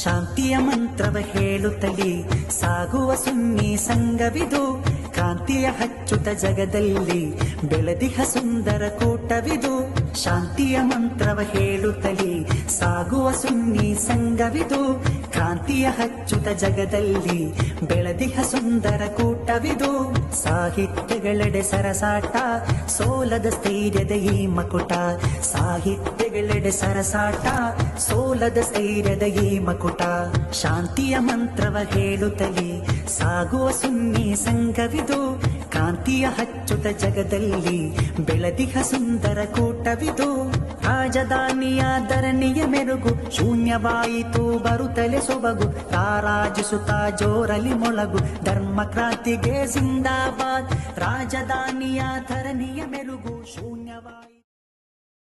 ಶಾಂತಿಯ ಮಂತ್ರವ ಹೇಳುತ್ತಲೇ ಸಾಗುವ ಸುನ್ನಿ ಸಂಘವಿದು, ಕಾಂತಿಯ ಹಚ್ಚುತ ಜಗದಲ್ಲಿ ಬೆಳದಿಹ ಸುಂದರ ಕೂಟವಿದು. ಶಾಂತಿಯ ಮಂತ್ರವ ಹೇಳುತ್ತಲೇ ಸಾಗುವ ಸುನ್ನಿ ಸಂಘವಿದು, ಕಾಂತಿಯ ಹಚ್ಚುತ ಜಗದಲ್ಲಿ ಬೆಳದಿಹ ಸುಂದರ ಕೂಟವಿದು. ಸಾಹಿತ್ಯಗಳೆಡೆ ಸರಸಾಟ, ಸೋಲದ ಸ್ಥೈರ್ಯದ ಈ ಮಕುಟ. ಸಾಹಿತ್ಯಗಳೆಡೆ ಸರಸಾಟ, ಸೋಲದ ಸ್ಥೈರ್ಯದ ಈ ಮಕುಟ. ಶಾಂತಿಯ ಮಂತ್ರವ ಹೇಳುತ್ತಲೇ ಸಾಗುವ ಸುನ್ನಿ ಸಂಘವಿದು, ಕಾಂತಿಯ ಹಚ್ಚುತ ಜಗದಲ್ಲಿ ಬೆಳದಿಹ ಸುಂದರ ಕೂಟವಿದು. ರಾಜಧಾನಿಯ ಧರಣಿಯ ಮೆರುಗು ಶೂನ್ಯವಾಯಿತು ಬರುತ್ತಲೆ ಸೊಬಗು, ರಾರಾಜಿಸುತ್ತ ಜೋರಲಿ ಮೊಳಗು ಧರ್ಮ ಕ್ರಾಂತಿಗೆ ಜಿಂದಾಬಾದ್. ರಾಜಧಾನಿಯ ಧರಣಿಯ ಮೆರುಗು ಶೂನ್ಯವಾಯಿತು.